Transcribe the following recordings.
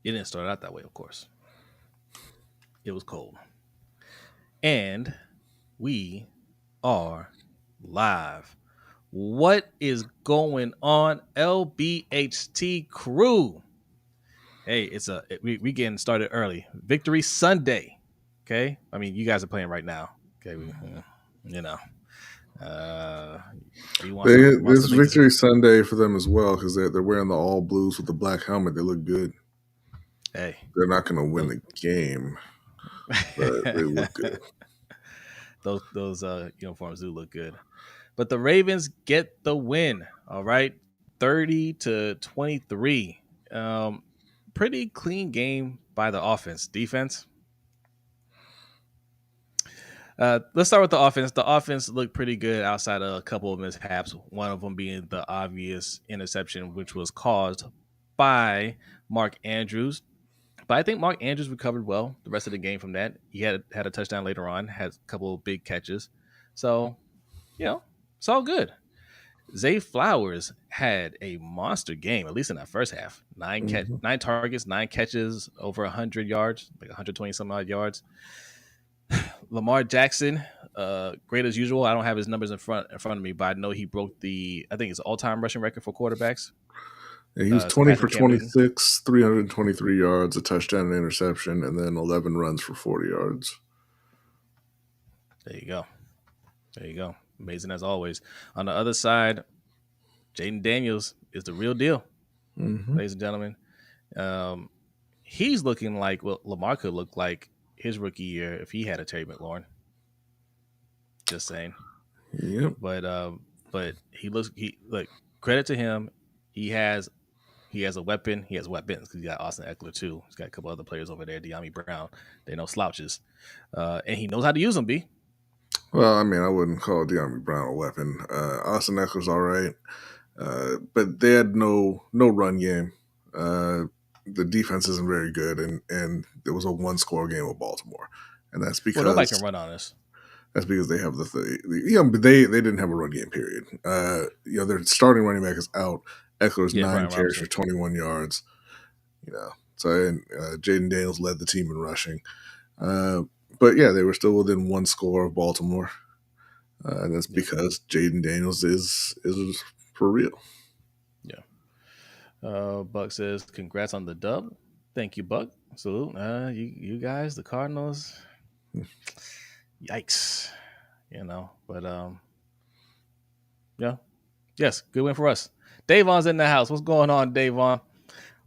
It didn't start out that way, of course. It was cold. And we are live. What is going on, LBHT crew? Hey, we getting started early. Victory Sunday. Okay, I mean you guys are playing right now. Okay, you know, uh, you want some It's things. Victory Sunday for them as well because they're wearing the all blues with the black helmet. They look good. Hey, They're not going to win the game, but they look good. those uniforms do look good. But the Ravens get the win. All right, 30-23. Pretty clean game by the offense. Defense. Let's start with the offense. The offense looked pretty good outside of a couple of mishaps. One of them being the obvious interception, which was caused by Mark Andrews. But I think Mark Andrews recovered well the rest of the game from that. He had a touchdown later on, had a couple of big catches. So, it's all good. Zay Flowers had a monster game, at least in that first half. Mhm. 9 targets, 9 catches, over 100 yards, like 120 some odd yards. Lamar Jackson, great as usual. I don't have his numbers in front of me, but I know he broke I think it's all-time rushing record for quarterbacks, Yeah, he was 20 surpassing for Cam Newton. 26, 323 yards, a touchdown and interception, and then 11 runs for 40 yards. There you go. There you go. Amazing as always. On the other side, Jaden Daniels is the real deal, Mm-hmm. ladies and gentlemen. He's looking like what Lamar could look like his rookie year if he had a Terry McLaurin. Just saying. Yep. But he look, credit to him. He has a weapon. He has weapons because he got Austin Eckler too. He's got a couple other players over there. De'Ami Brown. They no slouches, and he knows how to use them. B. Well, I mean, I wouldn't call De'Ami Brown a weapon. Austin Eckler's all right, but they had no run game. The defense isn't very good, and it was a one-score game with Baltimore, and that's Well, nobody can because run on us. they have but they didn't have a run game. Period. Their starting running back is out. Eckler's Yeah, 9 Brian carries for Robinson. 21 yards. So Jaden Daniels led the team in rushing. But yeah, they were still within one score of Baltimore. And that's because Jaden Daniels is for real. Yeah. Buck says, "Congrats on the dub." Thank you, Buck. Salute. You guys, the Cardinals. Yikes. But yeah. Yes, good win for us. Davon's in the house. What's going on, Davon?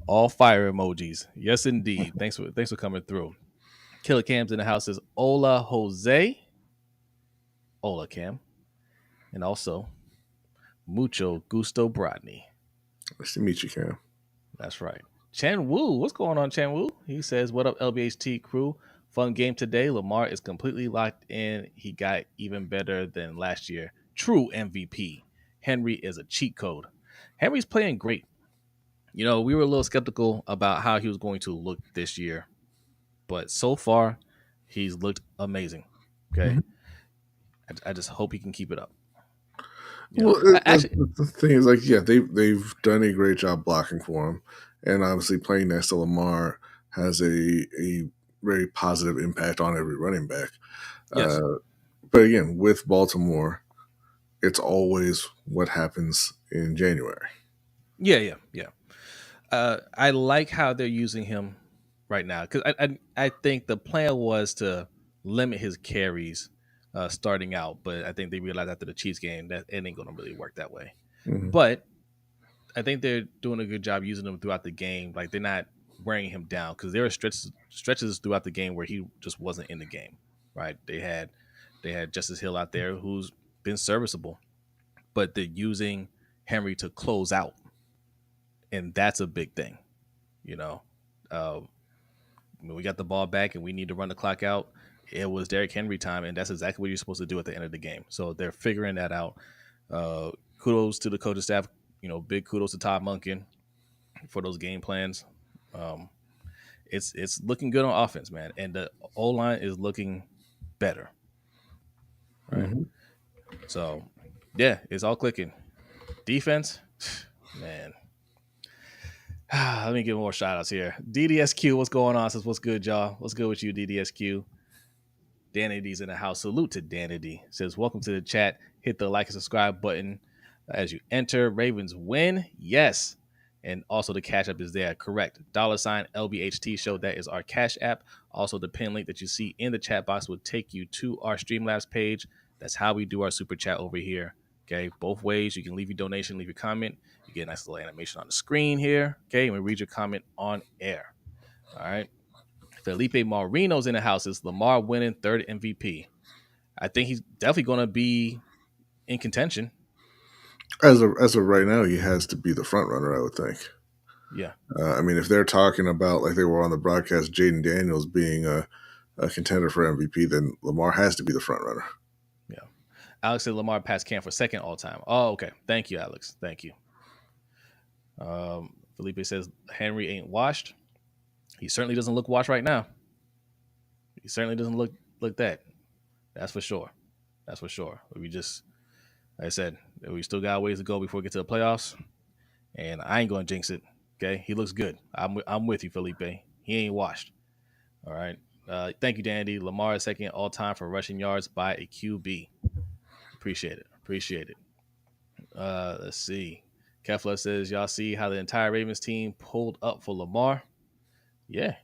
All fire emojis. Yes, indeed. Thanks for coming through. Killer Cam's in the house is Ola Jose. Ola Cam. And also Mucho Gusto Brodny. Nice to meet you, Cam. That's right. Chan Wu. What's going on, Chan Wu? He says, "What up, LBHT crew? Fun game today. Lamar is completely locked in. He got even better than last year. True MVP. Henry is a cheat code. Henry's playing great. We were a little skeptical about how he was going to look this year, but so far, he's looked amazing. Okay. I just hope he can keep it up. Well, Actually, the thing is, like, yeah, they've done a great job blocking for him, and obviously playing next to Lamar has a very positive impact on every running back. yes. But again, with Baltimore, it's always what happens in January. Yeah. I like how they're using him right now because I think the plan was to limit his carries starting out, but I think they realized after the Chiefs game that it ain't going to really work that way. Mm-hmm. But I think they're doing a good job using him throughout the game. Like they're not wearing him down because there are stretches throughout the game where he just wasn't in the game. Right? They had Justice Hill out there who's been serviceable, but they're using Henry to close out, and that's a big thing. You know, when we got the ball back and we need to run the clock out, it was Derrick Henry time, and that's exactly what you're supposed to do at the end of the game. So they're figuring that out. Kudos to the coaching staff. Big kudos to Todd Monken for those game plans. It's looking good on offense, man, and the O line is looking better. Right. Mm-hmm. So yeah, it's all clicking. Defense, man. Let me get more shout outs here. DDSQ, what's going on? Says, what's good, y'all? What's good with you, DDSQ? Danity's in the house. Salute to Danity. Says, welcome to the chat. Hit the like and subscribe button as you enter. Ravens win. Yes. And also the cash app is there. Correct. $ LBHT show. That is our cash app. Also, the pin link that you see in the chat box will take you to our Streamlabs page. That's how we do our super chat over here. Okay. Both ways. You can leave your donation, leave your comment. You get a nice little animation on the screen here. Okay. And we read your comment on air. All right. Felipe Marino's in the house. Is Lamar winning third MVP? I think he's definitely going to be in contention. As of right now, he has to be the front runner, I would think. Yeah. I mean, if they're talking about, like they were on the broadcast, Jaden Daniels being a contender for MVP, then Lamar has to be the front runner. Yeah. Alex said Lamar passed Cam for second all time. Oh, okay. Thank you, Alex. Thank you. Felipe says Henry ain't washed. He certainly doesn't look washed right now. He certainly doesn't look that. That's for sure. That's for sure. We just, like I said, we still got ways to go before we get to the playoffs. And I ain't going to jinx it. Okay. He looks good. I'm with you, Felipe. He ain't washed. All right. Thank you, Dandy. Lamar is second all time for rushing yards by a QB. Appreciate it. Appreciate it. Let's see. Kefla says, y'all see how the entire Ravens team pulled up for Lamar? Yeah.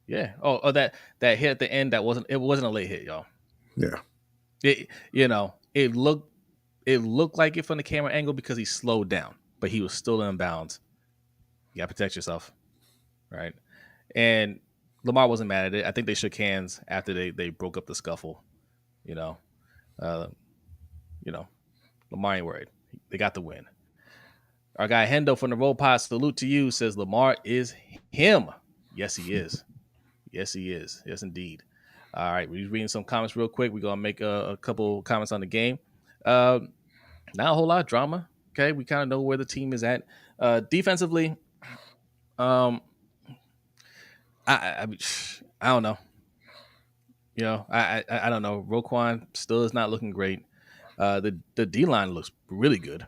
Yeah. Oh, that hit at the end, it wasn't a late hit, y'all. Yeah. It looked like it from the camera angle because he slowed down, but he was still in bounds. You gotta protect yourself. Right. And Lamar wasn't mad at it. I think they shook hands after they broke up the scuffle. You know. Lamar ain't worried. They got the win. Our guy Hendo from the Roll Pod, salute to you, says Lamar is him. Yes, he is. Yes, he is. Yes, indeed. All right, we're reading some comments real quick. We're going to make a couple comments on the game. Not a whole lot of drama. Okay, we kind of know where the team is at. Defensively, I don't know. I don't know. Roquan still is not looking great. The D line looks really good,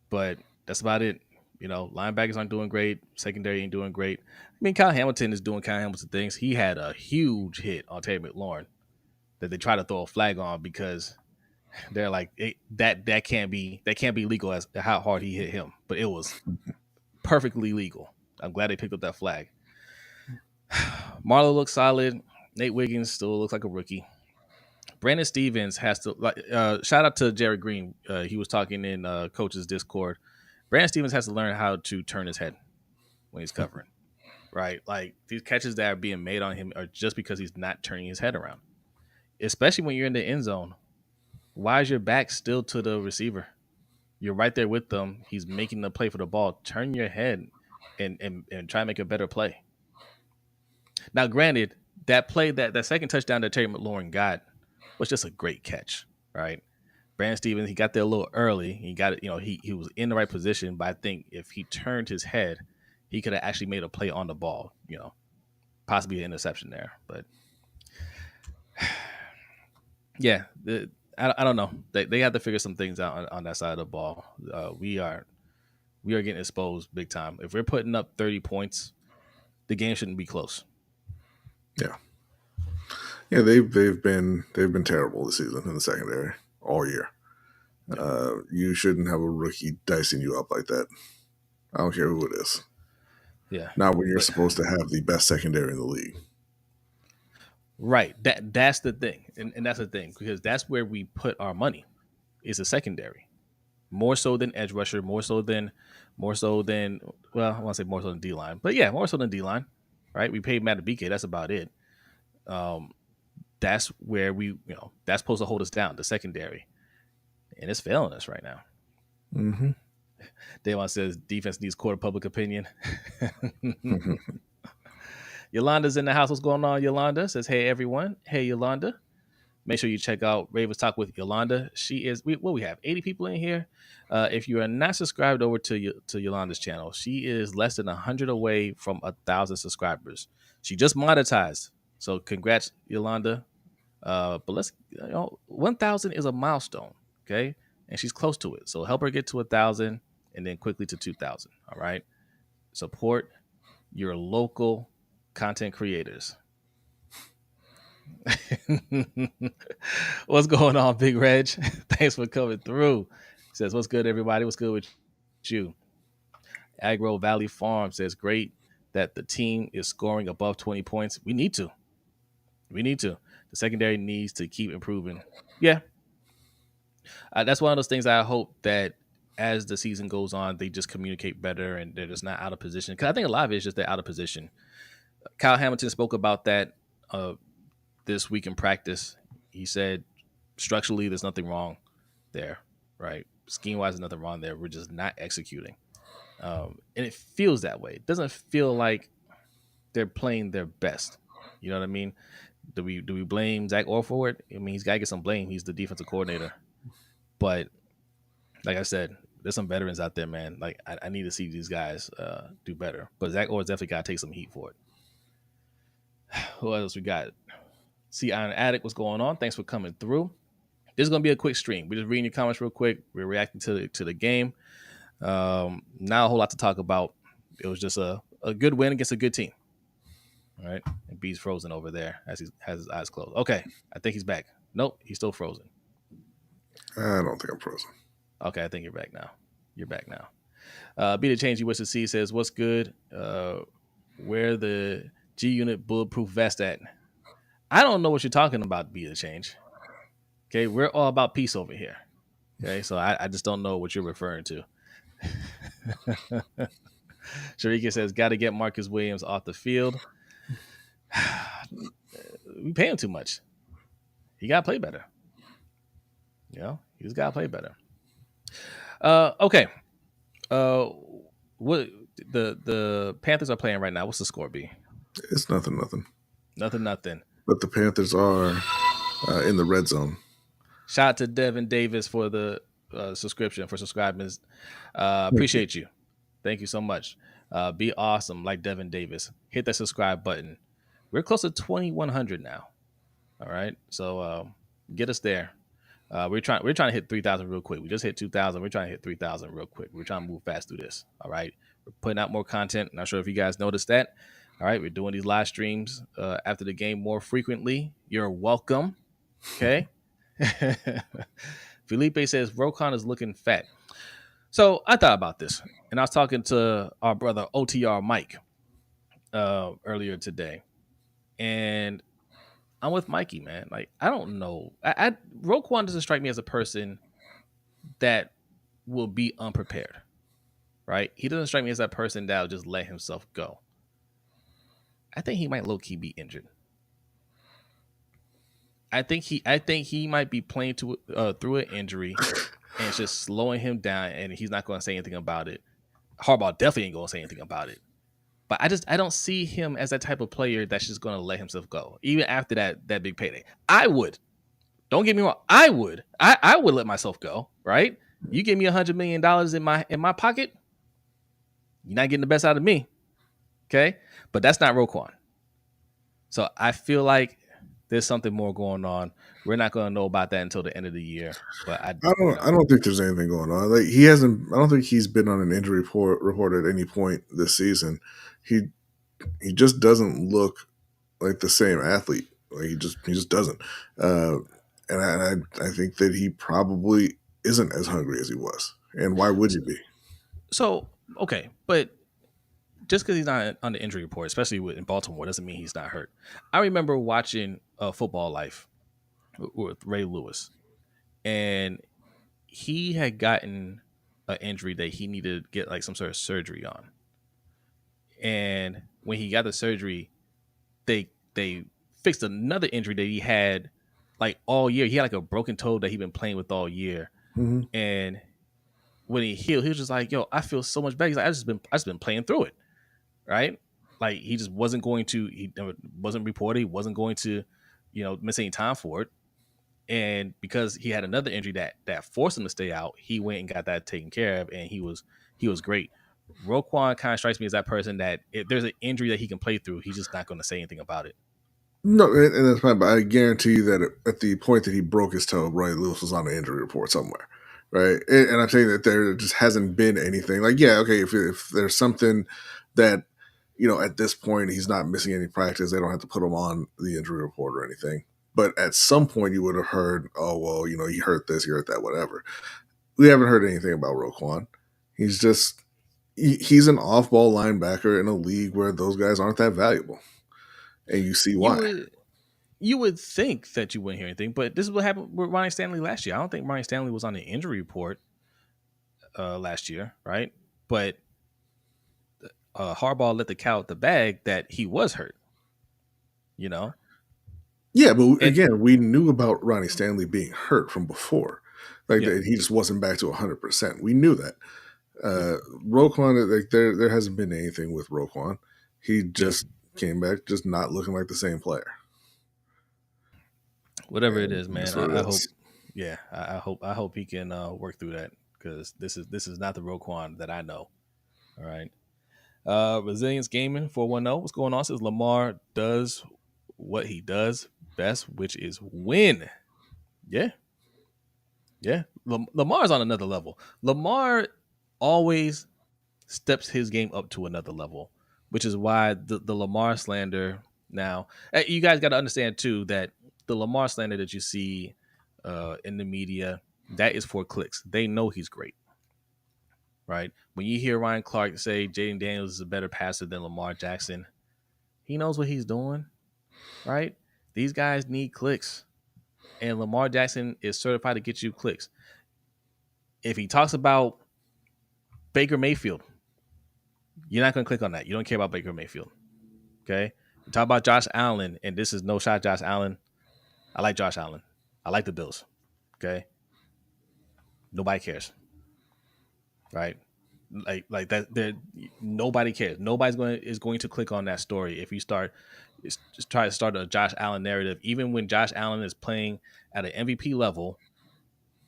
but that's about it. Linebackers aren't doing great. Secondary ain't doing great. I mean, Kyle Hamilton is doing Kyle Hamilton things. He had a huge hit on Terry McLaurin that they try to throw a flag on because they're like that can't be legal as how hard he hit him, but it was perfectly legal. I'm glad they picked up that flag. Marlowe looks solid. Nate Wiggins still looks like a rookie. Brandon Stevens has to shout out to Jerry Green. He was talking in coach's Discord. Brandon Stevens has to learn how to turn his head when he's covering, right? Like these catches that are being made on him are just because he's not turning his head around, especially when you're in the end zone. Why is your back still to the receiver? You're right there with them. He's making the play for the ball. Turn your head and try to make a better play. Now, granted, that play, that second touchdown that Terry McLaurin got was just a great catch, right? Brandon Stevens, he got there a little early. He got it, he was in the right position, but I think if he turned his head, he could have actually made a play on the ball, possibly an interception there. But yeah, I don't know. They have to figure some things out on that side of the ball. We are getting exposed big time. If we're putting up 30 points, the game shouldn't be close. Yeah. Yeah, they've been terrible this season in the secondary all year. Yeah. You shouldn't have a rookie dicing you up like that. I don't care who it is. Yeah. Not when you're supposed to have the best secondary in the league. Right. That's the thing. And that's the thing, because that's where we put our money is a secondary. More so than edge rusher, more so than well, I want to say more so than D line. But yeah, more so than D line. Right? We paid Matt BK, that's about it. That's where that's supposed to hold us down, the secondary. And it's failing us right now. Mm-hmm. Davon says defense needs court of public opinion. Yolanda's in the house. What's going on, Yolanda? Says, hey, everyone. Hey, Yolanda. Make sure you check out Ravens Talk with Yolanda. She is, we have 80 people in here. If you are not subscribed over to Yolanda's channel, she is less than 100 away from 1,000 subscribers. She just monetized. So congrats, Yolanda. But 1,000 is a milestone, okay? And she's close to it. So help her get to 1,000 and then quickly to 2,000, all right? Support your local content creators. What's going on, Big Reg? Thanks for coming through. He says, "What's good, everybody? What's good with you?" Agro Valley Farm says, "Great that the team is scoring above 20 points. We need to. We need to. The secondary needs to keep improving." Yeah, that's one of those things I hope that as the season goes on, they just communicate better and they're just not out of position. Because I think a lot of it is just they're out of position. Kyle Hamilton spoke about that this week in practice. He said structurally, there's nothing wrong there, right? Scheme wise, there's nothing wrong there. We're just not executing. And it feels that way. It doesn't feel like they're playing their best. You know what I mean? Do we blame Zach Orr for it? I mean, he's got to get some blame. He's the defensive coordinator. But like I said, there's some veterans out there, man. Like I need to see these guys do better. But Zach Orr's definitely got to take some heat for it. Who else we got? See Iron Addict, what's going on? Thanks for coming through. This is gonna be a quick stream. We're just reading your comments real quick. We're reacting to the game. Not a whole lot to talk about. It was just a good win against a good team. All right. And B's frozen over there as he has his eyes closed. Okay. I think he's back. Nope, he's still frozen. I don't think I'm frozen. Okay, I think you're back now. You're back now. Be the change you wish to see says, "What's good? Where the G Unit bulletproof vest at?" I don't know what you're talking about, Be the change. Okay, we're all about peace over here. Okay, so I just don't know what you're referring to. Sharika says, "Got to get Marcus Williams off the field." We pay him too much. He got to play better. You know, he just got to play better. Okay. What the Panthers are playing right now? What's the score be? It's nothing. Nothing. But the Panthers are in the red zone. Shout out to Devin Davis for the subscription, for subscribing. Appreciate you. Thank you so much. Be awesome like Devin Davis. Hit that subscribe button. We're close to 2,100 now. All right, so get us there. We're trying to hit 3,000 real quick. We just hit 2,000. We're trying to hit 3,000 real quick. We're trying to move fast through this. All right, we're putting out more content. Not sure if you guys noticed that. All right, we're doing these live streams after the game more frequently. You're welcome. Okay. Felipe says Roquan is looking fat. So I thought about this, and I was talking to our brother OTR Mike earlier today, and I'm with Mikey, man. Like, I don't know. Roquan doesn't strike me as a person that will be unprepared, right? He doesn't strike me as that person that will just let himself go. I think he might low key be injured. I think he might be playing through an injury, and it's just slowing him down, and he's not going to say anything about it. Harbaugh definitely ain't going to say anything about it. But I don't see him as that type of player that's just going to let himself go, even after that big payday. I would. Don't get me wrong. I would. I would let myself go. Right? You give me $100 million in my pocket, you're not getting the best out of me. Okay, but that's not Roquan. So I feel like there's something more going on. We're not going to know about that until the end of the year. But I don't think there's anything going on. Like he hasn't. I don't think he's been on an injury report at any point this season. He just doesn't look like the same athlete. Like he just doesn't. And I think that he probably isn't as hungry as he was. And why would he be? So okay, but just because he's not on the injury report, especially in Baltimore, doesn't mean he's not hurt. I remember watching Football Life with Ray Lewis, and he had gotten an injury that he needed to get like some sort of surgery on. And when he got the surgery, they fixed another injury that he had like all year. He had like a broken toe that he'd been playing with all year. Mm-hmm. And when he healed, he was just like, "Yo, I feel so much better." He's like, I just been playing through it, right? Like he just wasn't going to. He wasn't reported. He wasn't going to, miss any time for it. And because he had another injury that forced him to stay out, he went and got that taken care of, and he was great. Roquan kind of strikes me as that person that if there's an injury that he can play through, he's just not going to say anything about it. No, and that's fine, but I guarantee you that at the point that he broke his toe, Ray Lewis was on the injury report somewhere, right? And I'm saying that there just hasn't been anything. Like, yeah, okay, if there's something that, at this point, he's not missing any practice. They don't have to put him on the injury report or anything. But at some point, you would have heard, oh, well, he hurt this, he hurt that, whatever. We haven't heard anything about Roquan. He's just, he's an off ball linebacker in a league where those guys aren't that valuable. And you see You why. would think that you wouldn't hear anything, but this is what happened with Ryan Stanley last year. I don't think Ryan Stanley was on the injury report last year, right? But Harbaugh let the cat out the bag that he was hurt. Yeah, but And again, we knew about Ronnie Stanley being hurt from before. Like, yeah, that he just wasn't back to 100%. We knew that. yeah, Roquan, like, there hasn't been anything with Roquan. He yeah. just came back, just not looking like the same player. Whatever it And is, that's man. what it I hope. is. Yeah, I hope he can work through that because this is not the Roquan that I know. All right. Resilience Gaming 410. What's going on? Says Lamar does what he does best, which is win. Yeah, yeah. Lamar's on another level. Lamar always steps his game up to another level, which is why the Lamar slander now. You guys got to understand too that the Lamar slander that you see in the media, that is for clicks. They know he's great, right? When you hear Ryan Clark say Jaden Daniels is a better passer than Lamar Jackson, he knows what he's doing, right? These guys need clicks, and Lamar Jackson is certified to get you clicks. If he talks about Baker Mayfield, you're not going to click on that. You don't care about Baker Mayfield. Okay. We talk about Josh Allen, and this is no shot, Josh Allen. I like Josh Allen. I like the Bills. Okay. Nobody cares. Right. Like that. Nobody cares. Is going to click on that story if you just try to start a Josh Allen narrative. Even when Josh Allen is playing at an MVP level,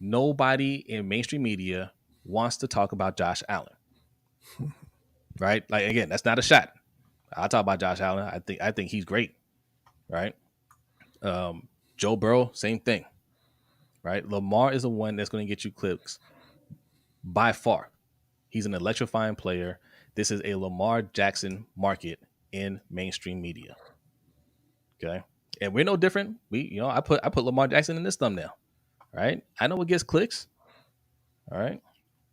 nobody in mainstream media wants to talk about Josh Allen. Right. Like, again, that's not a shot. I'll talk about Josh Allen. I think he's great. Right. Joe Burrow, same thing, right? Lamar is the one that's going to get you clicks by far. He's an electrifying player. This is a Lamar Jackson market in mainstream media. Okay, and we're no different. I put Lamar Jackson in this thumbnail, right? I know what gets clicks. All right.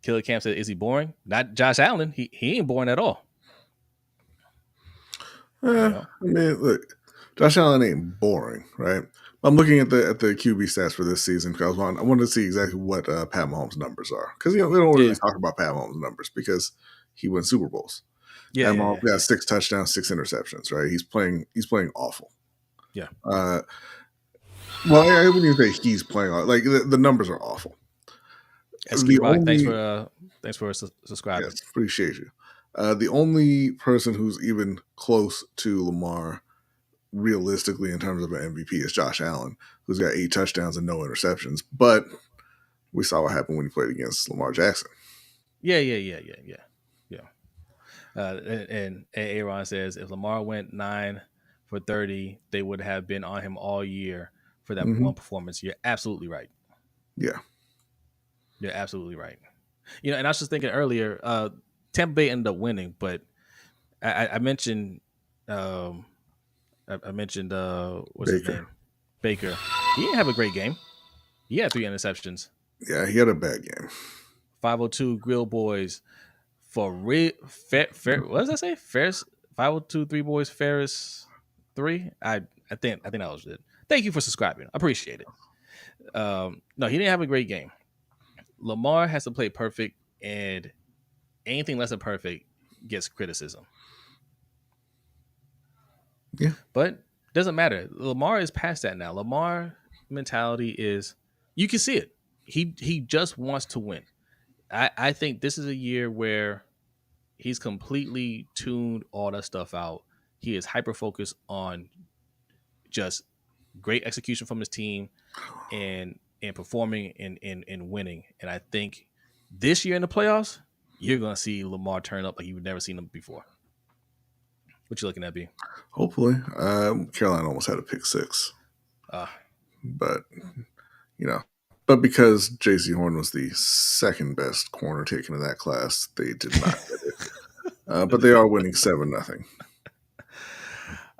Killer Camp said, "Is he boring?" Not Josh Allen. He ain't boring at all. You know. I mean, look, Josh Allen ain't boring, right? I'm looking at the QB stats for this season because I wanted to see exactly what Pat Mahomes' numbers are, because we don't really Yeah. talk about Pat Mahomes' numbers because he wins Super Bowls. Yeah. Pat Yeah. Mahomes Yeah. got 6 touchdowns, 6 interceptions, right? He's playing awful. Yeah. Uh, well, I wouldn't even say he's playing like the numbers are awful. SQ The Rock, only thanks for subscribing. Yes, appreciate you. The only person who's even close to Lamar realistically in terms of an MVP is Josh Allen, who's got 8 touchdowns and no interceptions. But we saw what happened when he played against Lamar Jackson. Yeah. And Aaron says if Lamar went 9 for 30, they would have been on him all year for that Mm-hmm. one performance. You're absolutely right. Yeah. You're absolutely right. And I was just thinking earlier, Tampa Bay ended up winning, but I mentioned, I mentioned, what's his Baker. name, Baker. He didn't have a great game. He had 3 interceptions. Yeah, he had a bad game. 502 Grill Boys for what does that say? Ferris 502 3 Boys Ferris 3. I think that was it. Thank you for subscribing. I appreciate it. No, he didn't have a great game. Lamar has to play perfect, and anything less than perfect gets criticism. Yeah. But doesn't matter. Lamar is past that now. Lamar mentality is, you can see it. He just wants to win. I think this is a year where he's completely tuned all that stuff out. He is hyper focused on just great execution from his team and performing and winning. And I think this year in the playoffs, you're gonna see Lamar turn up like you've never seen him before. What you looking at, B? Hopefully. Carolina almost had a pick 6. But but because J.C. Horn was the second best corner taken in that class, they did not get it. but they are winning 7-0.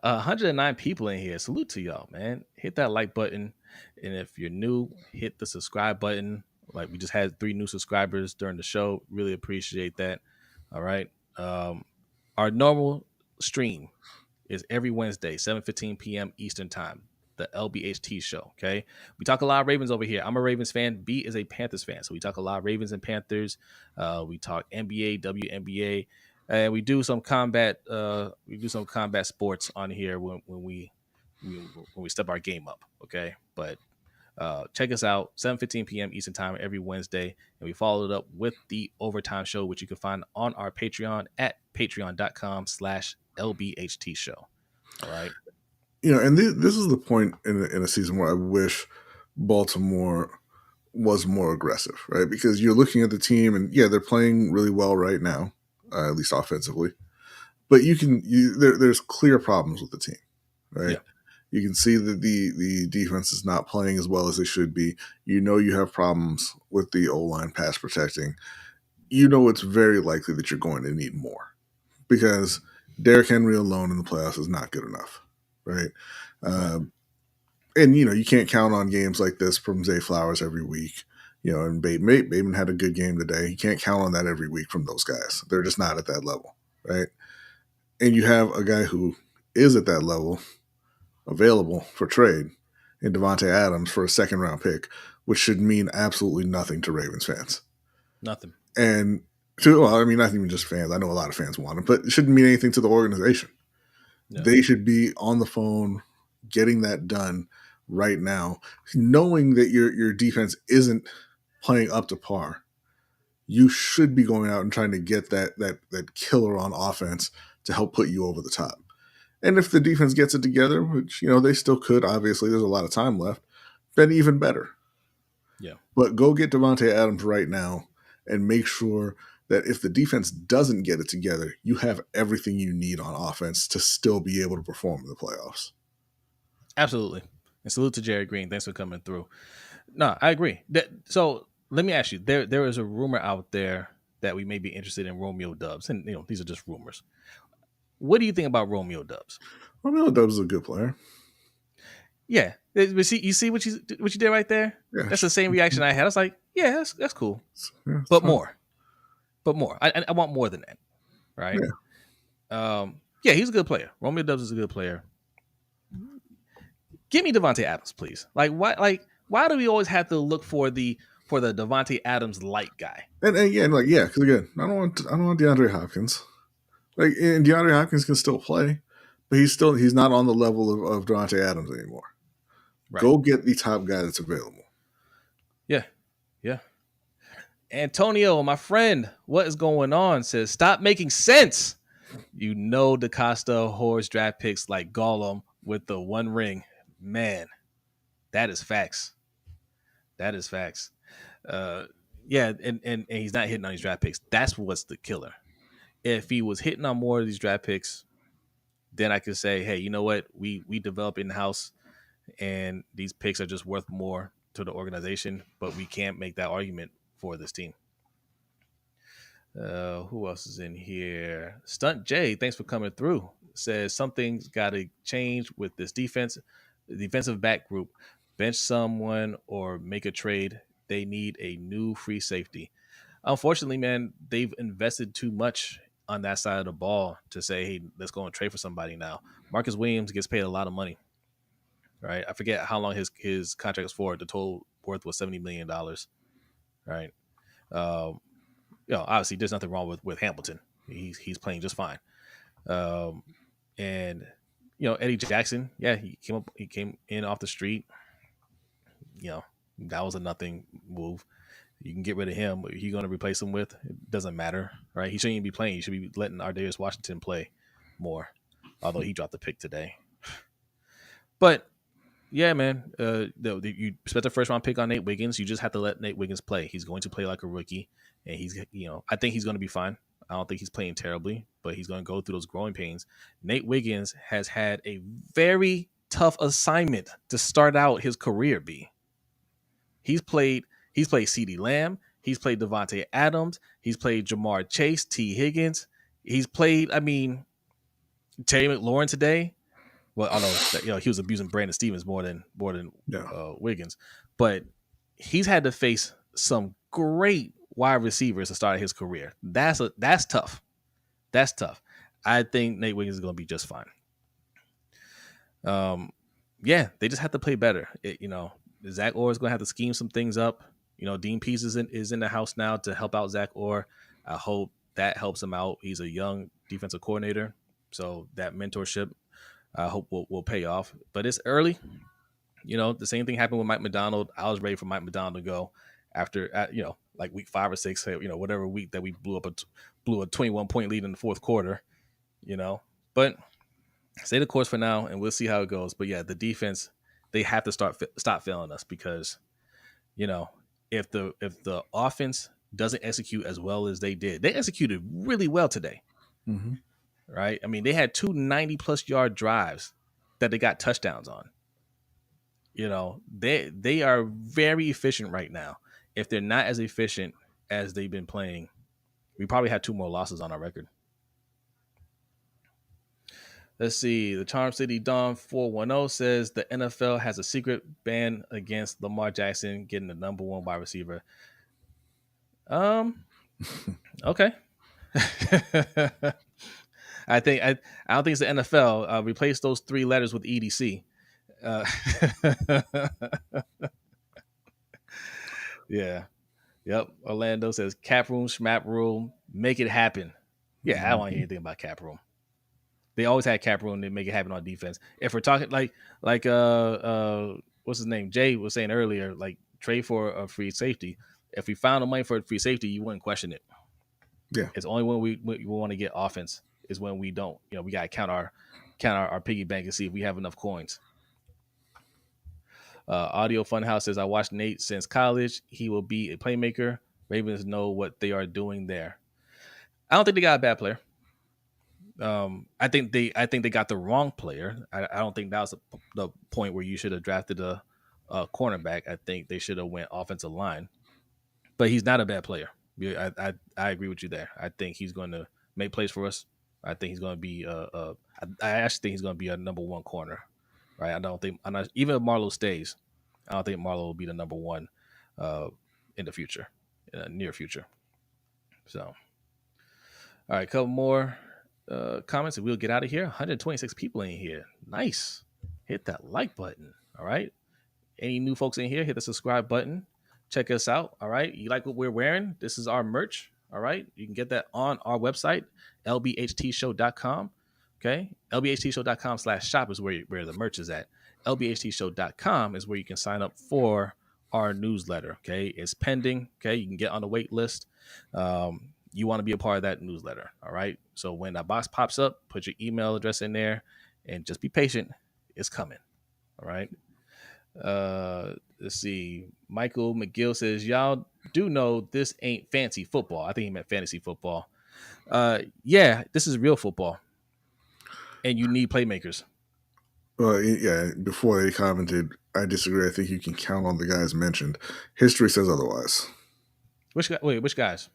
109 people in here. Salute to y'all, man. Hit that like button. And if you're new, hit the subscribe button. Like we just had 3 new subscribers during the show. Really appreciate that. All right. Our normal stream is every Wednesday, 7:15 p.m. Eastern Time, the LBHT show. Okay. We talk a lot of Ravens over here. I'm a Ravens fan. B is a Panthers fan. So we talk a lot of Ravens and Panthers. We talk NBA, WNBA, and we do some combat sports on here when we step our game up. Okay. But check us out 7:15 p.m. Eastern Time every Wednesday, and we follow it up with the overtime show, which you can find on our Patreon at patreon.com/LBHT show. All right. And this is the point in a season where I wish Baltimore was more aggressive, right? Because you're looking at the team, and yeah, they're playing really well right now, at least offensively. But there's clear problems with the team, right? Yeah. You can see that the defense is not playing as well as they should be. You have problems with the O-line pass protecting. It's very likely that you're going to need more because Derrick Henry alone in the playoffs is not good enough, right? Right. And you can't count on games like this from Zay Flowers every week. And Bateman had a good game today. You can't count on that every week from those guys. They're just not at that level, right? And you have a guy who is at that level available for trade in Devontae Adams for a second-round pick, which should mean absolutely nothing to Ravens fans. Nothing. And not even just fans. I know a lot of fans want him, but it shouldn't mean anything to the organization. Yeah. They should be on the phone getting that done right now, knowing that your defense isn't playing up to par. You should be going out and trying to get that killer on offense to help put you over the top. And if the defense gets it together, which they still could, obviously there's a lot of time left, then even better. Yeah. But go get Devontae Adams right now and make sure that if the defense doesn't get it together, you have everything you need on offense to still be able to perform in the playoffs. Absolutely. And salute to Jerry Green. Thanks for coming through. No, I agree. So let me ask you, there is a rumor out there that we may be interested in Romeo Dubs. And these are just rumors. What do you think about Romeo Dubs? Romeo Dubs is a good player. Yeah. You see what you did right there? Yeah, that's the same reaction I had. I was like, yeah, that's cool. Yeah, but more. I want more than that. Right? Yeah. He's a good player. Romeo Dubs is a good player. Give me Devontae Adams, please. Why do we always have to look for the Devontae Adams light guy? And because again, I don't want DeAndre Hopkins. And DeAndre Hopkins can still play, but he's not on the level of Devontae Adams anymore. Right. Go get the top guy that's available. Yeah. Antonio, my friend, what is going on? Says, stop making sense. DaCosta hoards draft picks like Gollum with the one ring. Man, that is facts. And he's not hitting on these draft picks. That's what's the killer. If he was hitting on more of these draft picks, then I could say, hey, you know what? We develop in-house and these picks are just worth more to the organization, but we can't make that argument for this team. Who else is in here? Stunt J, thanks for coming through. Says something's got to change with this defense, the defensive back group. Bench someone or make a trade. They need a new free safety. Unfortunately, man, they've invested too much on that side of the ball to say, hey, let's go and trade for somebody now. Marcus Williams gets paid a lot of money. Right? I forget how long his contract was for. The total worth was $70 million. Right? Obviously, there's nothing wrong with Hamilton. He's playing just fine. And Eddie Jackson, yeah, he came in off the street. That was a nothing move. You can get rid of him. Who you going to replace him with? It doesn't matter, right? He shouldn't even be playing. He should be letting Ar'Darius Washington play more, although he dropped the pick today. But yeah, man, you spent the first round pick on Nate Wiggins. You just have to let Nate Wiggins play. He's going to play like a rookie, and I think he's going to be fine. I don't think he's playing terribly, but he's going to go through those growing pains. Nate Wiggins has had a very tough assignment to start out his career. He's played CeeDee Lamb. He's played Devontae Adams. He's played Jamar Chase, T. Higgins. He's played. I mean, Terry McLaurin today. Well, I know that he was abusing Brandon Stevens more than Yeah. Wiggins, but he's had to face some great wide receivers to start his career. That's tough. That's tough. I think Nate Wiggins is going to be just fine. Yeah, they just have to play better. Zach Orr is going to have to scheme some things up. Dean Pease is in the house now to help out Zach Orr. I hope that helps him out. He's a young defensive coordinator, so that mentorship I hope will pay off. But it's early. The same thing happened with Mike Macdonald. I was ready for Mike Macdonald to go after, like week 5 or 6, whatever week that we blew a 21-point lead in the fourth quarter. But stay the course for now, and we'll see how it goes. But yeah, the defense, they have to stop failing us because, if the offense doesn't execute as well as they did, they executed really well today. Mm-hmm. Right? I mean, they had 2 90+ yard drives that they got touchdowns on. They are very efficient right now. If they're not as efficient as they've been playing, we probably have 2 more losses on our record. Let's see. The Charm City Dawn 410 says the NFL has a secret ban against Lamar Jackson getting the number 1 wide receiver. Okay. I don't think it's the NFL. Replace those 3 letters with EDC. Yeah. Yep. Orlando says cap room, schmap room, make it happen. Yeah, I don't want to hear anything about cap room. They always had cap room to make it happen on defense. If we're talking like what's his name? Jay was saying earlier, like trade for a free safety. If we found the money for a free safety, you wouldn't question it. Yeah. It's only when we want to get offense is when we don't. We gotta count our piggy bank and see if we have enough coins. Audio Funhouse says I watched Nate since college. He will be a playmaker. Ravens know what they are doing there. I don't think they got a bad player. I think they got the wrong player. I don't think that was the point where you should have drafted a cornerback. I think they should have went offensive line. But he's not a bad player. I agree with you there. I think he's going to make plays for us. I think he's going to be I actually think he's going to be a number 1 corner. Right? Even if Marlowe stays, I don't think Marlowe will be the number 1 in the future, in the near future. So, all right, a couple more comments and we'll get out of here. 126 people in here. Nice. Hit that like button. All right. Any new folks in here, hit the subscribe button. Check us out. All right. You like what we're wearing? This is our merch. All right. You can get that on our website, LBHTShow.com. Okay. LBHTShow.com/shop is where the merch is at. LBHTShow.com is where you can sign up for our newsletter. Okay. It's pending. Okay. You can get on the wait list. You want to be a part of that newsletter. All right. So when that box pops up, put your email address in there and just be patient. It's coming. All right. Let's see. Michael McGill says, y'all do know this ain't fancy football. I think he meant fantasy football. Yeah, this is real football. And you need playmakers. Well, yeah, before they commented, I disagree. I think you can count on the guys mentioned. History says otherwise. Which guys?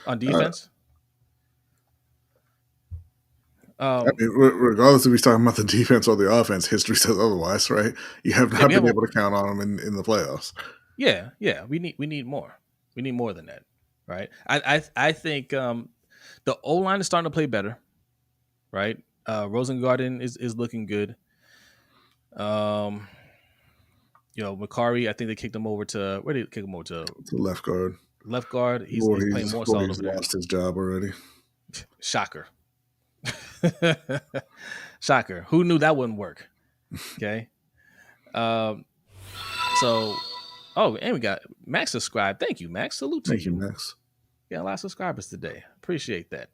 On defense? I mean, regardless if he's talking about the defense or the offense, history says otherwise, right? You have not been able to count on them in the playoffs. Yeah. We need more. We need more than that, right? I think the O-line is starting to play better, right? Rosengarten is looking good. Macari, I think they kicked him over to where did they kick him over to? To left guard. Left guard. He's playing more solid over there. He's lost his job already. Shocker. Shocker. Who knew that wouldn't work? Okay. And we got Max subscribed. Thank you, Max. Salute to you. Thank you, Max. Yeah, a lot of subscribers today. Appreciate that.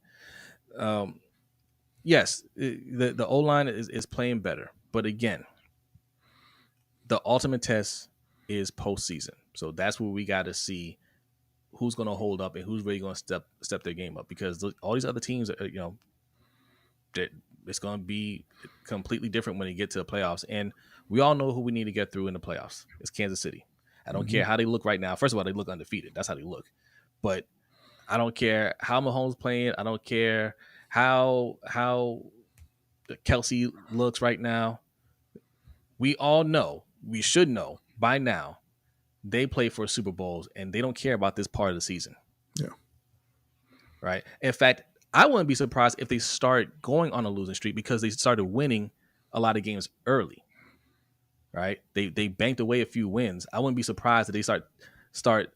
Yes, the O-line is playing better. But again, the ultimate test is postseason. So that's where we got to see who's going to hold up and who's really going to step their game up. Because all these other teams, it's going to be completely different when they get to the playoffs. And we all know who we need to get through in the playoffs. It's Kansas City. I don't care how they look right now. First of all, they look undefeated. That's how they look. But I don't care how Mahomes playing. I don't care how Kelsey looks right now. We all know, we should know by now, they play for Super Bowls and they don't care about this part of the season. Yeah. Right. In fact, I wouldn't be surprised if they start going on a losing streak because they started winning a lot of games early. Right. They banked away a few wins. I wouldn't be surprised if they start,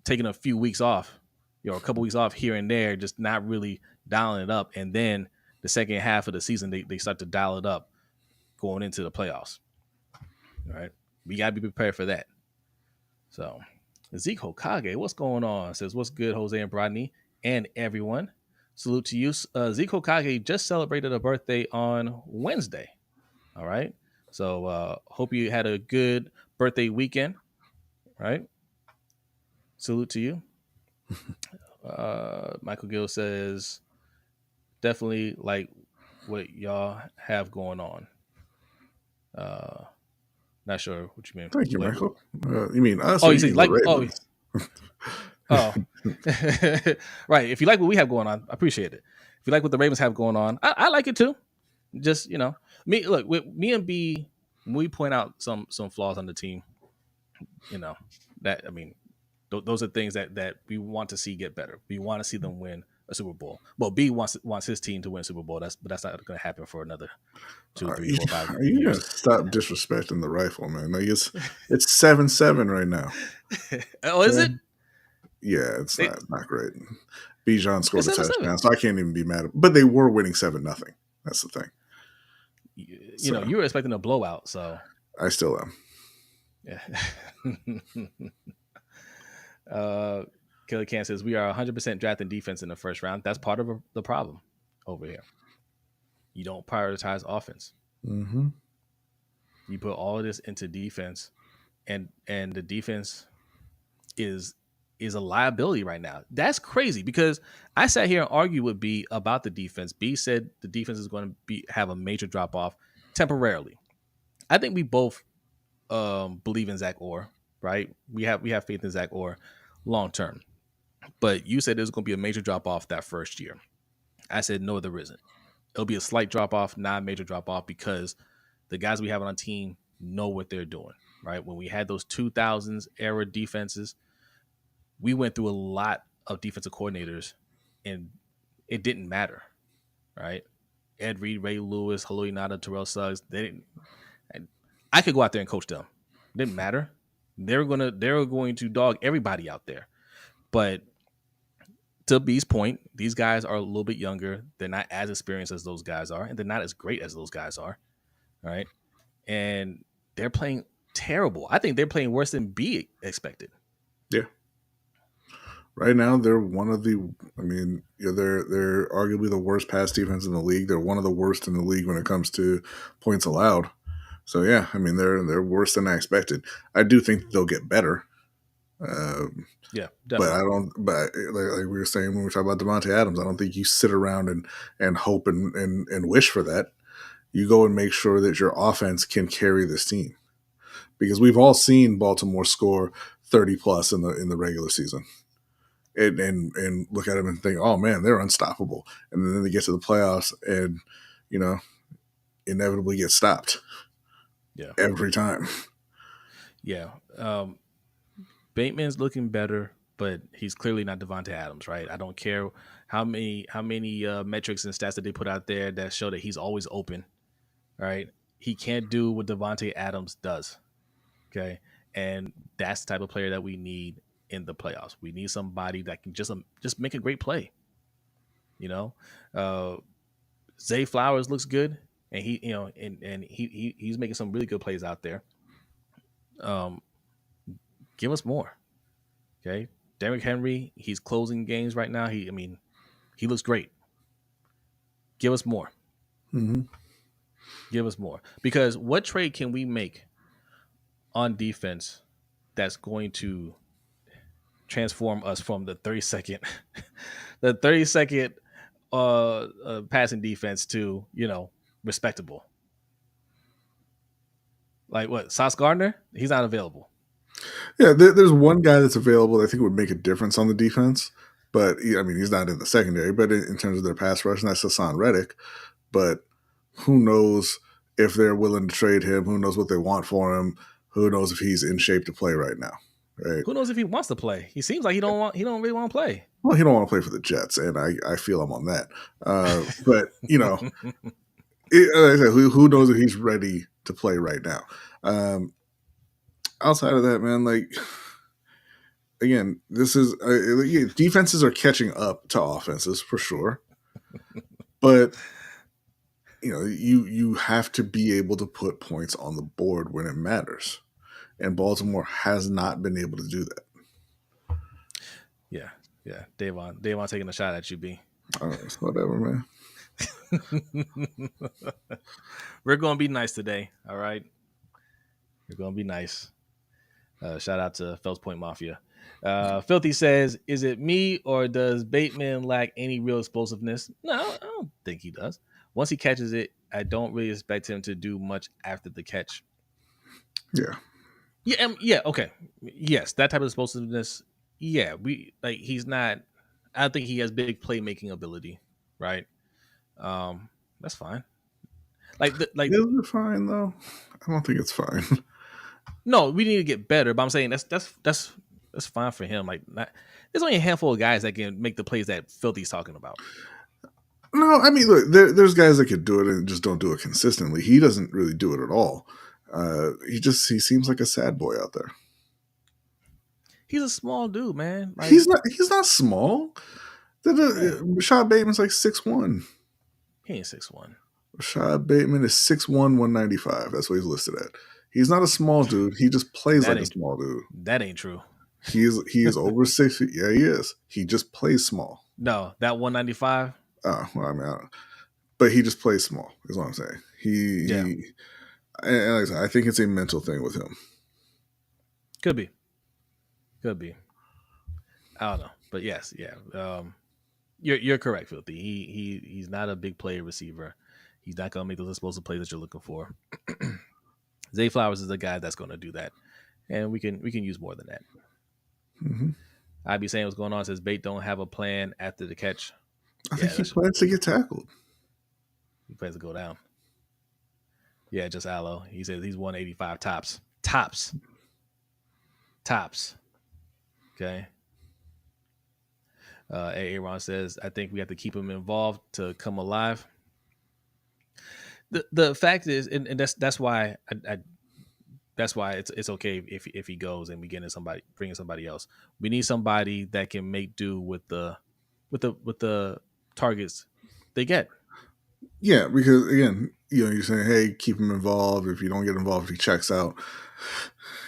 taking a few weeks off, a couple weeks off here and there, just not really dialing it up. And then the second half of the season, they start to dial it up going into the playoffs. All right. We got to be prepared for that. So, Zeke Hokage, what's going on? Says, what's good, Jose and Brodny and everyone? Salute to you. Zeke Hokage just celebrated a birthday on Wednesday. All right. So, hope you had a good birthday weekend. Right. Salute to you. Michael Gill says, definitely like what y'all have going on. Not sure what you mean. Thank you, Michael. You mean us? Oh, Or you you see, mean like, the oh, Ravens? oh, right. If you like what we have going on, I appreciate it. If you like what the Ravens have going on, I like it too. Just me. Look, with me and B, when we point out some flaws on the team, that I mean, those are things that we want to see get better. We want to see them win a Super Bowl. Well, B wants his team to win a Super Bowl. But that's not going to happen for another 2, 3, 4, 5 Are you gonna years. stop disrespecting the rifle, man? Like it's 7-7 right now. Oh, is Okay? it? Yeah, it's They, not great. Bijan scored it's a 7-7. touchdown, so I can't even be mad. But they were winning 7-0. That's the thing. So You were expecting a blowout, so I still am. yeah. Killer Can says we are 100% drafting defense in the first round. That's part of the problem over here. You don't prioritize offense. Mm-hmm. You put all of this into defense, and the defense is a liability right now. That's crazy because I sat here and argued with B about the defense. B said the defense is going to have a major drop off temporarily. I think we both believe in Zach Orr, right? We have faith in Zach Orr long term. But you said there's going to be a major drop off that first year. I said no, there isn't. It'll be a slight drop off, not a major drop off, because the guys we have on our team know what they're doing, right? When we had those 2000s era defenses, we went through a lot of defensive coordinators, and it didn't matter, right? Ed Reed, Ray Lewis, Halui Nada, Terrell Suggs, they didn't. I could go out there and coach them. It didn't matter. They're going to dog everybody out there. But to B's point, these guys are a little bit younger. They're not as experienced as those guys are, and they're not as great as those guys are, right? And they're playing terrible. I think they're playing worse than B expected. Yeah. Right now, they're one of the. I mean, they're arguably the worst pass defense in the league. They're one of the worst in the league when it comes to points allowed. So yeah, I mean they're worse than I expected. I do think they'll get better. Yeah, But definitely. I don't. But like we were saying when we were talking about Devontae Adams, I don't think you sit around and hope and wish for that. You go and make sure that your offense can carry this team, because we've all seen Baltimore score 30 plus in the regular season, and look at them and think, oh man, they're unstoppable, and then they get to the playoffs and you know inevitably get stopped. Yeah. Every time. Yeah. Bateman's looking better, but he's clearly not Devontae Adams, right? I don't care how many metrics and stats that they put out there that show that he's always open, right? He can't do what Devontae Adams does, okay? And that's the type of player that we need in the playoffs. We need somebody that can just make a great play. Uh, Zay Flowers looks good, and he's making some really good plays out there. Um, give us more. Okay. Derrick Henry, he's closing games right now. He looks great. Give us more. Mm-hmm. Give us more. Because what trade can we make on defense that's going to transform us from the 32nd the 32nd passing defense to, respectable? Like what? Sauce Gardner? He's not available. Yeah, there's one guy that's available that I think would make a difference on the defense. But I mean, he's not in the secondary. But in terms of their pass rush, and that's Hassan Reddick. But who knows if they're willing to trade him? Who knows what they want for him? Who knows if he's in shape to play right now? Right. Who knows if he wants to play? He seems like he don't really want to play. Well, he don't want to play for the Jets, and I feel him on that. But you know, like I said, who knows if he's ready to play right now? Outside of that, man, like again, this is defenses are catching up to offenses for sure, but you know, you have to be able to put points on the board when it matters, and Baltimore has not been able to do that. Yeah, yeah. Davon taking a shot at you, B. It's whatever, man. We're gonna be nice today, all right? We're gonna be nice. Shout out to Fells Point Mafia. Filthy says, "Is it me or does Bateman lack any real explosiveness?" No, I don't think he does. Once he catches it, I don't really expect him to do much after the catch. Yeah, Yeah, okay, yes, that type of explosiveness. Yeah, he's not. I don't think he has big playmaking ability, right? That's fine. Like is it fine though? I don't think it's fine. no, we need to get better. But I'm saying that's fine for him. There's only a handful of guys that can make the plays that Filthy's talking about. No, I mean, look, there's guys that could do it and just don't do it consistently. He doesn't really do it at all. He seems like a sad boy out there. He's a small dude, man. He's not small. Yeah. Rashad Bateman's like 6'1". He ain't 6'1". Rashad Bateman is 6'1", 195. That's what he's listed at. He's not a small dude. He just plays like a small dude. That ain't true. He is over 6 feet. Yeah, he is. He just plays small. No, that 195. Oh, well, I mean, but he just plays small. Is what I'm saying. And like I said, I think it's a mental thing with him. Could be. I don't know, but yes, yeah. You're correct, Filthy. He's not a big player receiver. He's not gonna make those explosive plays that you're looking for. Zay Flowers is the guy that's gonna do that, and we can use more than that. Mm-hmm. I'd be saying what's going on. Says Bate don't have a plan after the catch. I think he plans to get tackled. He plans to go down. Yeah, just Aloe. He says he's 185 tops. Okay. Aaron says, I think we have to keep him involved to come alive. The fact is, and that's why that's why it's okay if he goes and we bringing somebody else. We need somebody that can make do with the targets they get. Yeah, because again, you're saying, hey, keep him involved. If you don't get involved, if he checks out,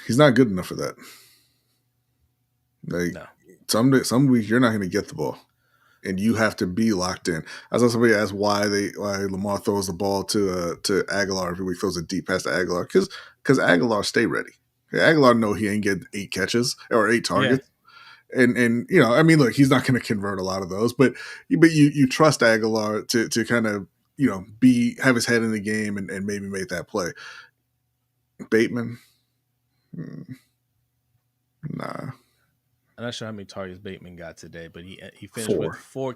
he's not good enough for that. Like No. some weeks you're not going to get the ball, and you have to be locked in. I saw somebody ask why Lamar throws the ball to Aguilar every week, throws a deep pass to Aguilar because Aguilar stay ready. Aguilar know he ain't getting 8 catches or 8 targets. Yeah. And I mean, look, he's not going to convert a lot of those, but you trust Aguilar to kind of have his head in the game and maybe make that play. Bateman, nah. I'm not sure how many targets Bateman got today, but he finished with 4.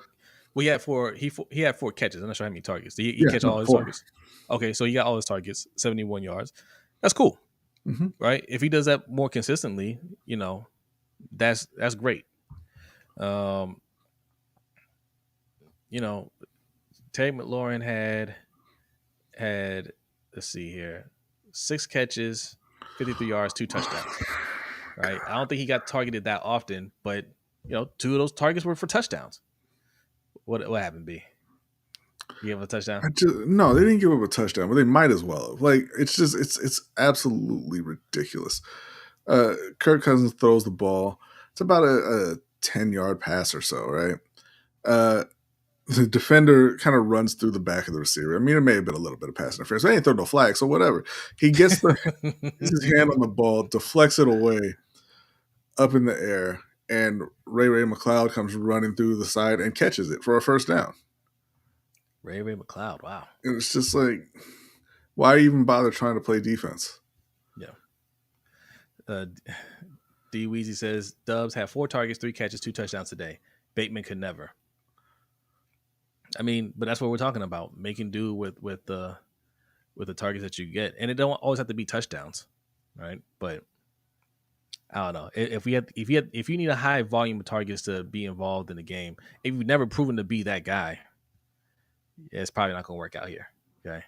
Well, he had 4. He had 4 catches. I'm not sure how many targets. Did he catch all his 4 targets? Okay, so he got all his targets, 71 yards. That's cool, right? If he does that more consistently, that's great. Terry McLaurin had let's see here, 6 catches, 53 yards, 2 touchdowns. Right, I don't think he got targeted that often, but 2 of those targets were for touchdowns. What happened, B? You have a touchdown? No, they didn't give up a touchdown, but they might as well have. Like it's absolutely ridiculous. Kirk Cousins throws the ball. It's about a 10-yard pass or so, right? The defender kind of runs through the back of the receiver. I mean, it may have been a little bit of pass interference. They ain't throw no flag, so whatever. He gets his hand on the ball, deflects it away, up in the air, and Ray McLeod comes running through the side and catches it for a first down. Ray McLeod, wow. And it's just like, why even bother trying to play defense? Yeah. D Weezy says Dubs had 4 targets, 3 catches, 2 touchdowns today. Bateman could never. I mean, but that's what we're talking about: making do with the targets that you get, and it don't always have to be touchdowns, right? But I don't know if you need a high volume of targets to be involved in the game. If you've never proven to be that guy, yeah, it's probably not going to work out here. Okay,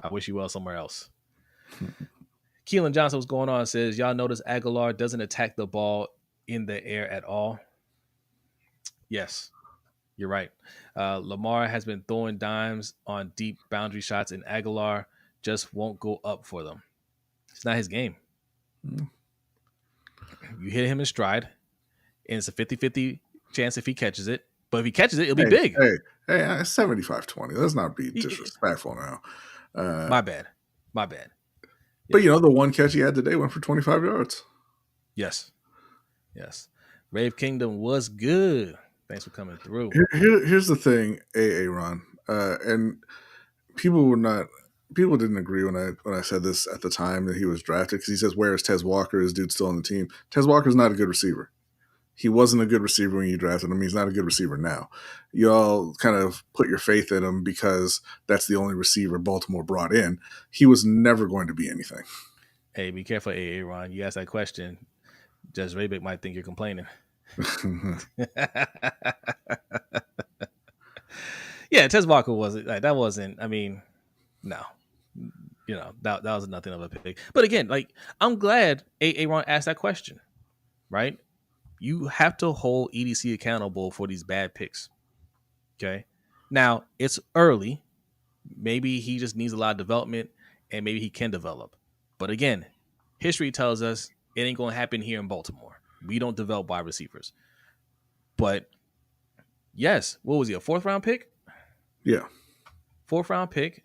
I wish you well somewhere else. Keelan Johnson, what's going on? Says y'all notice Aguilar doesn't attack the ball in the air at all. Yes, you're right. Lamar has been throwing dimes on deep boundary shots, and Aguilar just won't go up for them. It's not his game. You hit him in stride, and it's a 50-50 chance if he catches it. But if he catches it, it'll be big. Hey, 75-20. Let's not be disrespectful now. My bad. But, the one catch he had today went for 25 yards. Yes. Rave Kingdom was good. Thanks for coming through. Here's the thing, Ron. And people didn't agree when I said this at the time that he was drafted, because he says, where is Tez Walker? Is dude still on the team? Tez Walker's not a good receiver. He wasn't a good receiver when you drafted him. He's not a good receiver now. You all kind of put your faith in him because that's the only receiver Baltimore brought in. He was never going to be anything. Hey, be careful, Ron. You asked that question. Judge Raybick might think you're complaining. Yeah, Tez Walker wasn't like that. Wasn't. I mean, no. That was nothing of a pick. But again, I'm glad Ron asked that question. Right? You have to hold EDC accountable for these bad picks. Okay. Now it's early. Maybe he just needs a lot of development, and maybe he can develop. But again, history tells us it ain't going to happen here in Baltimore. We don't develop wide receivers. But yes, what was he, a 4th round pick? Yeah. 4th round pick.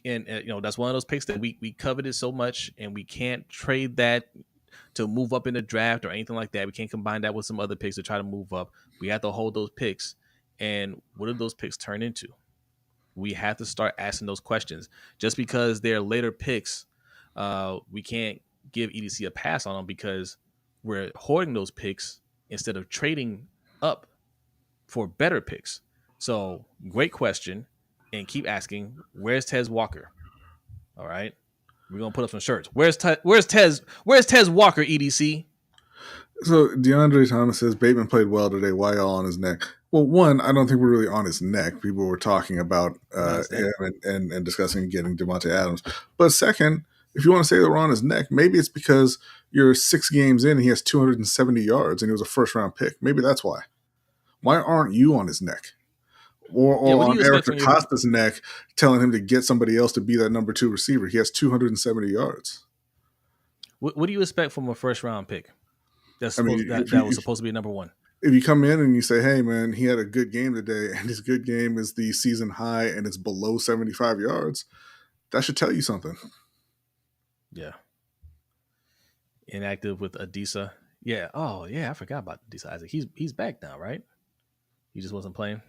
And that's one of those picks that we coveted so much, and we can't trade that to move up in the draft or anything like that. We can't combine that with some other picks to try to move up. We have to hold those picks. And what do those picks turn into? We have to start asking those questions. Just because they're later picks, we can't give EDC a pass on them because we're hoarding those picks instead of trading up for better picks. So great question, and keep asking, where's Tez Walker? All right. We're going to put up some shirts. Where's Tez Walker, EDC? So DeAndre Thomas says Bateman played well today. Why y'all on his neck? Well, one, I don't think we're really on his neck. People were talking about him and discussing getting Devontae Adams. But second, if you want to say that we're on his neck, maybe it's because you're 6 games in and he has 270 yards and he was a 1st-round pick. Maybe that's why. Why aren't you on his neck? Or on Eric Acosta's neck, telling him to get somebody else to be that number 2 receiver? He has 270 yards. What do you expect from a 1st-round pick? That was supposed to be number 1. If you come in and you say, hey, man, he had a good game today, and his good game is the season high and it's below 75 yards, that should tell you something. Yeah. Inactive with Adisa. Yeah. Oh, yeah, I forgot about Adisa Isaac. He's back now, right? He just wasn't playing.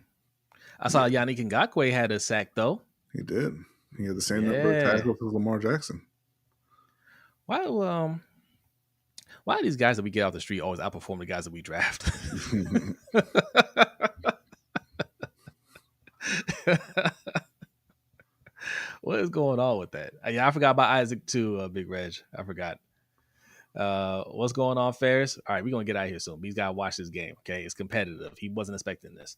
I saw Yannick Ngakoue had a sack, though. He did. He had the same number of tackles as Lamar Jackson. Why are these guys that we get off the street always outperform the guys that we draft? What is going on with that? Yeah, I forgot about Isaac too, Big Reg. I forgot. What's going on, Ferris? All right, we're going to get out of here soon. He's got to watch this game, okay? It's competitive. He wasn't expecting this.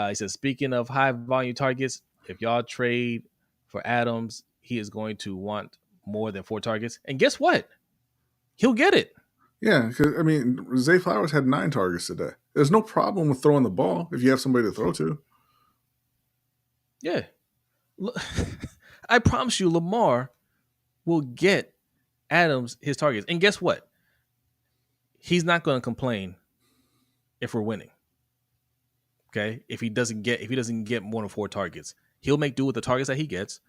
He says, speaking of high-volume targets, if y'all trade for Adams, he is going to want more than 4 targets. And guess what? He'll get it. Yeah, because, Zay Flowers had 9 targets today. There's no problem with throwing the ball if you have somebody to throw to. Yeah. I promise you, Lamar will get Adams his targets. And guess what? He's not going to complain if we're winning. Okay? If he doesn't get more than 4 targets, he'll make do with the targets that he gets.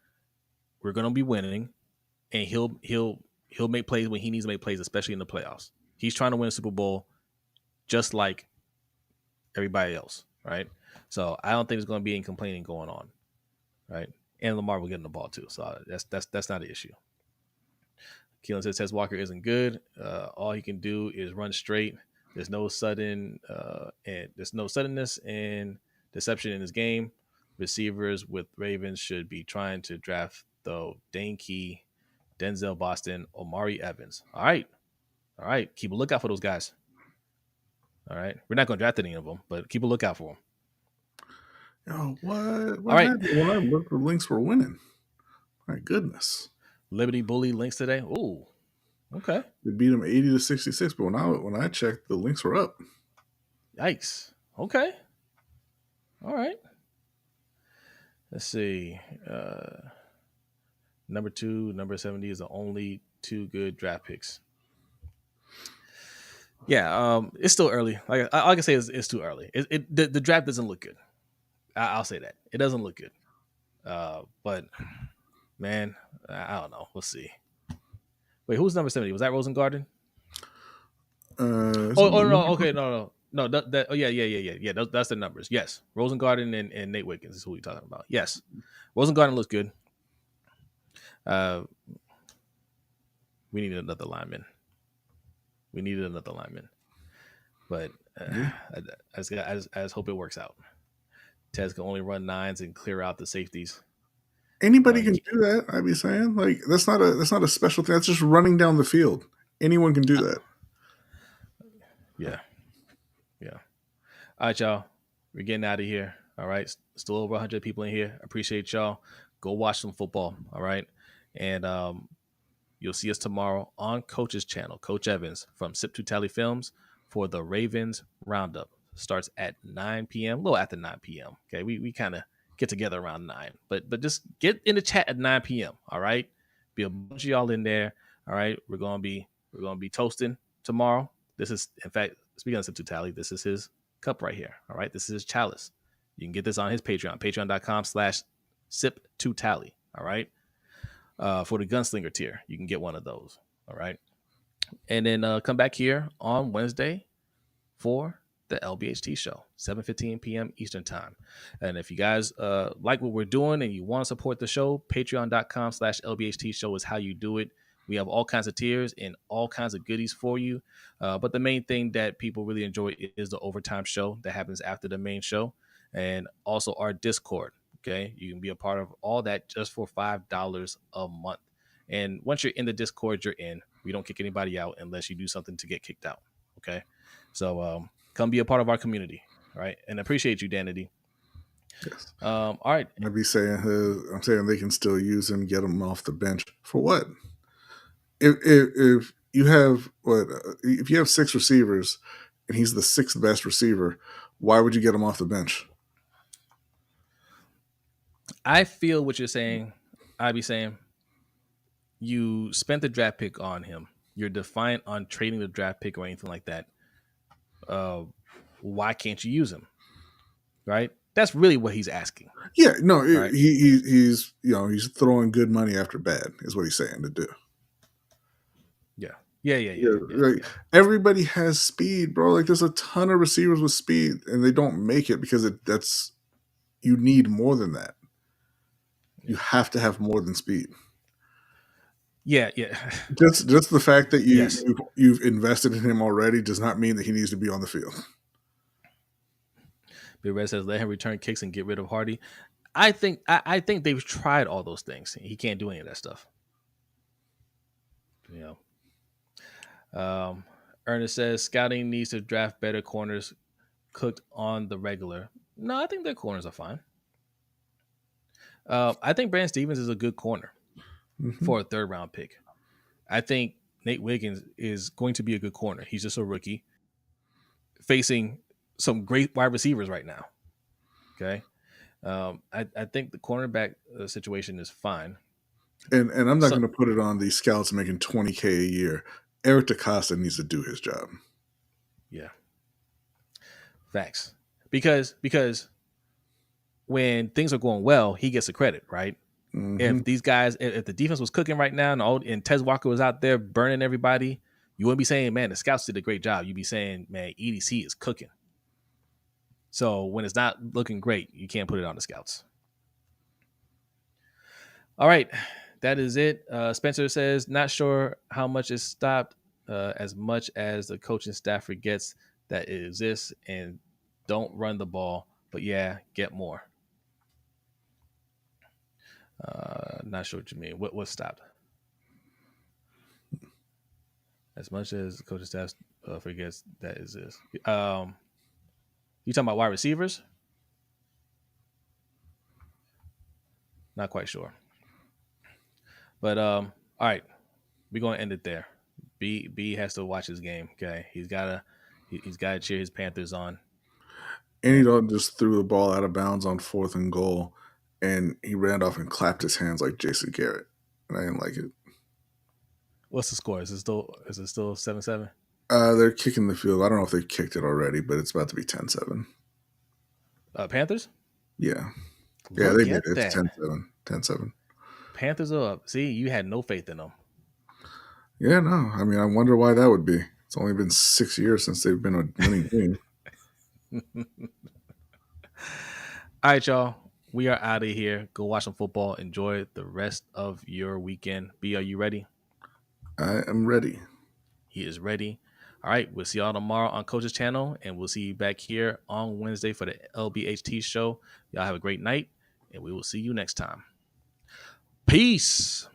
We're going to be winning, and he'll make plays when he needs to make plays, especially in the playoffs. He's trying to win a Super Bowl just like everybody else, right? So I don't think there's going to be any complaining going on, right? And Lamar will get in the ball too, so that's not an issue. Keelan says Tez Walker isn't good. All he can do is run straight. There's no there's no suddenness and deception in this game. Receivers with Ravens should be trying to draft though Dane Key, Denzel Boston, Omari Evans. All right. Keep a lookout for those guys. All right, we're not going to draft any of them, but keep a lookout for them. Oh, what? All What right, happened? When I looked, the links were winning. My goodness. Liberty Bully links today. Ooh, okay. They beat them 80-66, but when I checked, the links were up. Yikes. Okay. All right. Let's see. Number 2, number 70 is the only 2 good draft picks. Yeah, it's still early. Like all I can say is it's too early. The draft doesn't look good. I'll say that it doesn't look good. But man, I don't know. We'll see. Wait, who's number 70? Was that Rosengarten? Oh no. Okay, no. Oh yeah. That's the numbers. Yes, Rosengarten and Nate Wiggins is who we're talking about. Yes, Rosengarten looks good. We needed another lineman. But I just hope it works out. Tez can only run 9s and clear out the safeties. Anybody can do that. I'd be saying like that's not a special thing. That's just running down the field. Anyone can do that. Yeah. All right, y'all. We're getting out of here. All right. Still over 100 people in here. Appreciate y'all. Go watch some football. All right. And you'll see us tomorrow on Coach's channel, Coach Evans from Sip to Tally Films for the Ravens Roundup. Starts at 9 p.m., a little after 9 p.m. Okay. We kind of get together around 9. But just get in the chat at 9 p.m. All right. Be a bunch of y'all in there. All right. We're gonna be toasting tomorrow. This is, in fact, speaking of Sip to Tally, this is his cup right here. All right. This is his chalice. You can get this on his Patreon, patreon.com/sip2tally. All right. For the gunslinger tier, you can get one of those. All right. And then come back here on Wednesday for the LBHT show, 7:15 p.m. Eastern time. And if you guys like what we're doing and you want to support the show, patreon.com/LBHT show is how you do it. We have all kinds of tiers and all kinds of goodies for you. But the main thing that people really enjoy is the overtime show that happens after the main show, and also our Discord. Okay. You can be a part of all that just for $5 a month. And once you're in the Discord, you're in. We don't kick anybody out unless you do something to get kicked out. Okay. So come be a part of our community. All right. And appreciate you, Danity. Yes. All right. I'd be saying, I'm saying they can still use him, get him off the bench for what? If you have if you have 6 receivers and he's the 6th best receiver, why would you get him off the bench? I feel what you're saying. I'd be saying you spent the draft pick on him. You're defiant on trading the draft pick or anything like that. Why can't you use him? Right? That's really what he's asking. Yeah, no, right? he's he's throwing good money after bad is what he's saying to do. Yeah. Everybody has speed, bro. Like there's a ton of receivers with speed, and they don't make it because that's you need more than that. You have to have more than speed. Yeah. Just the fact that you've invested in him already does not mean that he needs to be on the field. Big Red says let him return kicks and get rid of Hardy. I think they've tried all those things. He can't do any of that stuff. Ernest says scouting needs to draft better corners cooked on the regular. No, I think their corners are fine. I think Brandon Stevens is a good corner for a 3rd round pick. I think Nate Wiggins is going to be a good corner. He's just a rookie facing some great wide receivers right now. Okay. I think the cornerback situation is fine. And I'm not going to put it on these scouts making $20K a year. Eric DeCosta needs to do his job. Yeah. Facts. Because when things are going well, he gets the credit, right? If these guys, if the defense was cooking right now and Tez Walker was out there burning everybody, you wouldn't be saying, man, the scouts did a great job. You'd be saying, man, EDC is cooking. So when it's not looking great, you can't put it on the scouts. All right. That is it. Spencer says, not sure how much is stopped. as much as the coaching staff forgets that it exists, and don't run the ball. But yeah, get more. Not sure what you mean. What stopped? As much as the coaching staff forgets that exists. You talking about wide receivers? Not quite sure. But all right, we're gonna end it there. B has to watch his game. Okay, he's gotta cheer his Panthers on. Andy And Dalton just threw the ball out of bounds on 4th and goal, and he ran off and clapped his hands like Jason Garrett, and I didn't like it. what's the score? Is it still 7-7? They're kicking the field. I don't know if they kicked it already, but it's about to be 10-7. Panthers. Yeah. Yeah, they Look did. at It's that. 10-7. 10-7. Panthers are up. See, you had no faith in them. Yeah, no. I mean, I wonder why that would be. It's only been 6 years since they've been a winning team. All right, y'all. We are out of here. Go watch some football. Enjoy the rest of your weekend. B, are you ready? I am ready. He is ready. All right. We'll see y'all tomorrow on Coach's channel, and we'll see you back here on Wednesday for the LBHT show. Y'all have a great night, and we will see you next time. Peace.